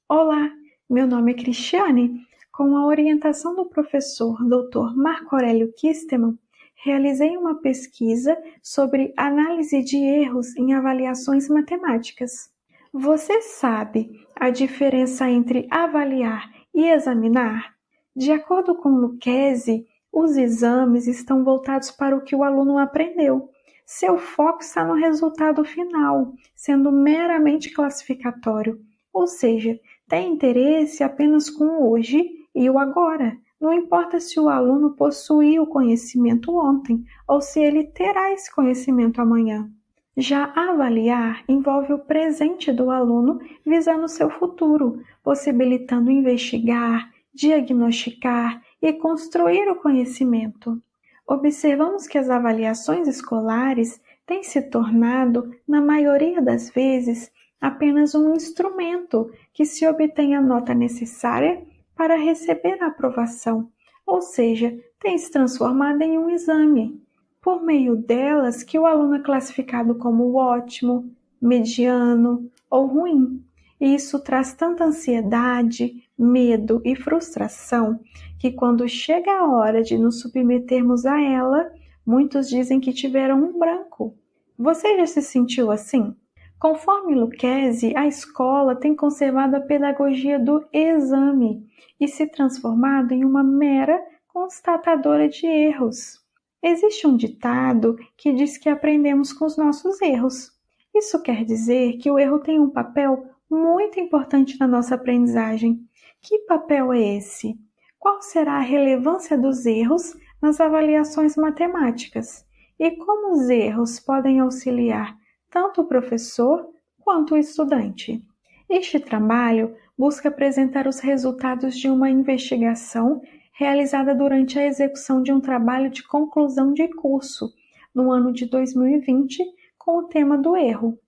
Olá, meu nome é Cristiane. Com a orientação do professor Dr. Marco Aurélio Kistemann, realizei uma pesquisa sobre análise de erros em avaliações matemáticas. Você sabe a diferença entre avaliar e examinar? De acordo com Lucchesi, os exames estão voltados para o que o aluno aprendeu. Seu foco está no resultado final, sendo meramente classificatório, ou seja, tem interesse apenas com o hoje e o agora. Não importa se o aluno possuía o conhecimento ontem ou se ele terá esse conhecimento amanhã. Já avaliar envolve o presente do aluno visando seu futuro, possibilitando investigar, diagnosticar e construir o conhecimento. Observamos que as avaliações escolares têm se tornado, na maioria das vezes, apenas um instrumento que se obtém a nota necessária para receber a aprovação, ou seja, tem se transformado em um exame. Por meio delas que o aluno é classificado como ótimo, mediano ou ruim. E isso traz tanta ansiedade, medo e frustração que quando chega a hora de nos submetermos a ela, muitos dizem que tiveram um branco. Você já se sentiu assim? Conforme Lucchesi, a escola tem conservado a pedagogia do exame e se transformado em uma mera constatadora de erros. Existe um ditado que diz que aprendemos com os nossos erros. Isso quer dizer que o erro tem um papel muito importante na nossa aprendizagem. Que papel é esse? Qual será a relevância dos erros nas avaliações matemáticas? E como os erros podem auxiliar tanto o professor quanto o estudante? Este trabalho busca apresentar os resultados de uma investigação realizada durante a execução de um trabalho de conclusão de curso, no ano de 2020, com o tema do erro.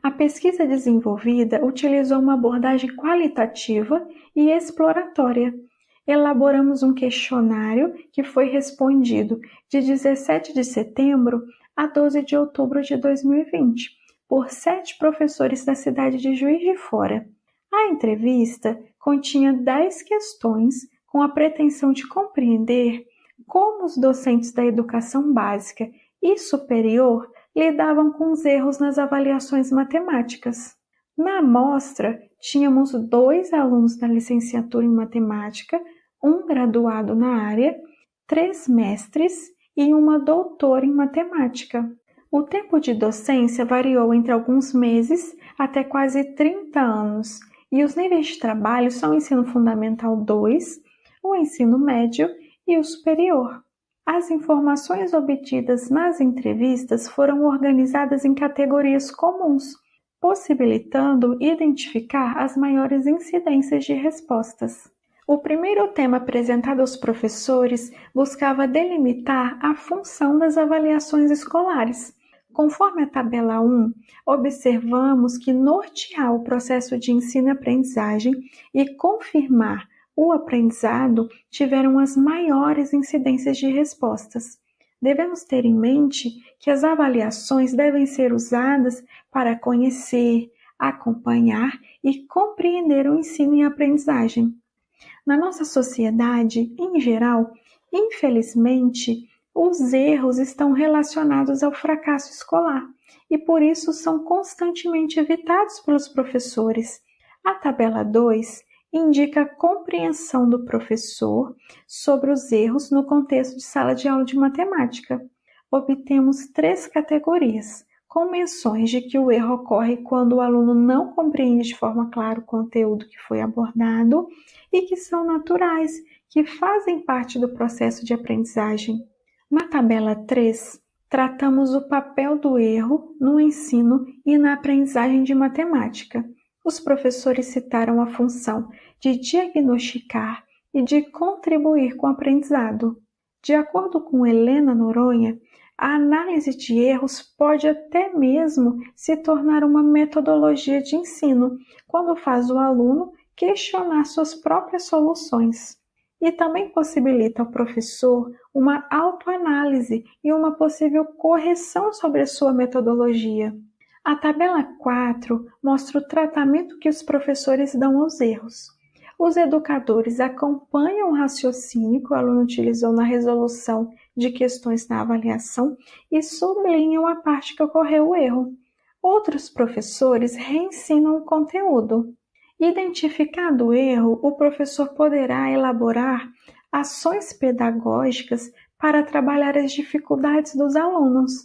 A pesquisa desenvolvida utilizou uma abordagem qualitativa e exploratória. Elaboramos um questionário que foi respondido de 17 de setembro a 12 de outubro de 2020, por 7 professores da cidade de Juiz de Fora. A entrevista continha 10 questões com a pretensão de compreender como os docentes da educação básica e superior lidavam com os erros nas avaliações matemáticas. Na amostra, tínhamos 2 alunos da licenciatura em matemática, um graduado na área, 3 mestres e uma doutora em matemática. O tempo de docência variou entre alguns meses até quase 30 anos, e os níveis de trabalho são o ensino fundamental 2, o ensino médio e o superior. As informações obtidas nas entrevistas foram organizadas em categorias comuns, possibilitando identificar as maiores incidências de respostas. O primeiro tema apresentado aos professores buscava delimitar a função das avaliações escolares. Conforme a tabela 1, observamos que nortear o processo de ensino e aprendizagem e confirmar o aprendizado tiveram as maiores incidências de respostas. Devemos ter em mente que as avaliações devem ser usadas para conhecer, acompanhar e compreender o ensino e aprendizagem. Na nossa sociedade, em geral, infelizmente, os erros estão relacionados ao fracasso escolar e por isso são constantemente evitados pelos professores. A tabela 2 indica a compreensão do professor sobre os erros no contexto de sala de aula de matemática. Obtemos 3 categorias, com menções de que o erro ocorre quando o aluno não compreende de forma clara o conteúdo que foi abordado e que são naturais, que fazem parte do processo de aprendizagem. Na tabela 3, tratamos o papel do erro no ensino e na aprendizagem de matemática. Os professores citaram a função de diagnosticar e de contribuir com o aprendizado. De acordo com Helena Noronha, a análise de erros pode até mesmo se tornar uma metodologia de ensino, quando faz o aluno questionar suas próprias soluções. E também possibilita ao professor uma autoanálise e uma possível correção sobre a sua metodologia. A tabela 4 mostra o tratamento que os professores dão aos erros. Os educadores acompanham o raciocínio que o aluno utilizou na resolução de questões na avaliação e sublinham a parte que ocorreu o erro. Outros professores reensinam o conteúdo. Identificado o erro, o professor poderá elaborar ações pedagógicas para trabalhar as dificuldades dos alunos.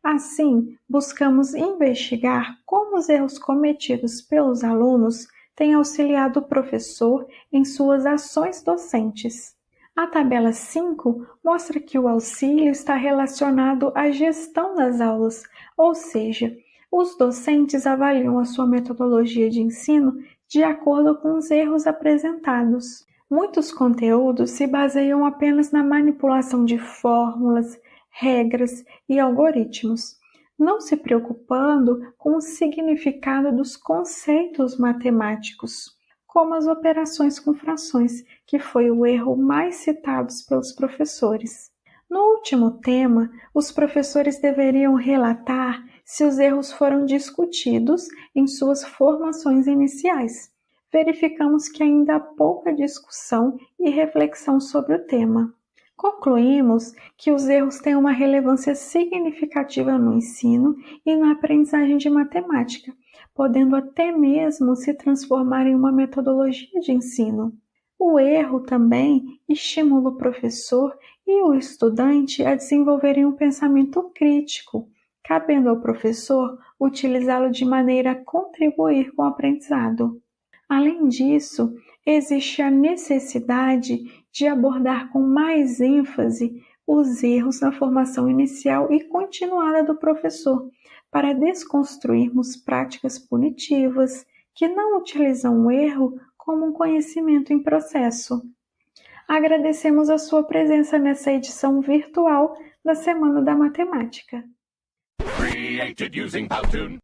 Assim, buscamos investigar como os erros cometidos pelos alunos têm auxiliado o professor em suas ações docentes. A tabela 5 mostra que o auxílio está relacionado à gestão das aulas, ou seja, os docentes avaliam a sua metodologia de ensino de acordo com os erros apresentados. Muitos conteúdos se baseiam apenas na manipulação de fórmulas, regras e algoritmos, não se preocupando com o significado dos conceitos matemáticos, como as operações com frações, que foi o erro mais citado pelos professores. No último tema, os professores deveriam relatar se os erros foram discutidos em suas formações iniciais. Verificamos que ainda há pouca discussão e reflexão sobre o tema. Concluímos que os erros têm uma relevância significativa no ensino e na aprendizagem de matemática, podendo até mesmo se transformar em uma metodologia de ensino. O erro também estimula o professor e o estudante a desenvolverem um pensamento crítico, cabendo ao professor utilizá-lo de maneira a contribuir com o aprendizado. Além disso, existe a necessidade de abordar com mais ênfase os erros na formação inicial e continuada do professor, para desconstruirmos práticas punitivas que não utilizam o erro como um conhecimento em processo. Agradecemos a sua presença nessa edição virtual da Semana da Matemática. Created using Powtoon.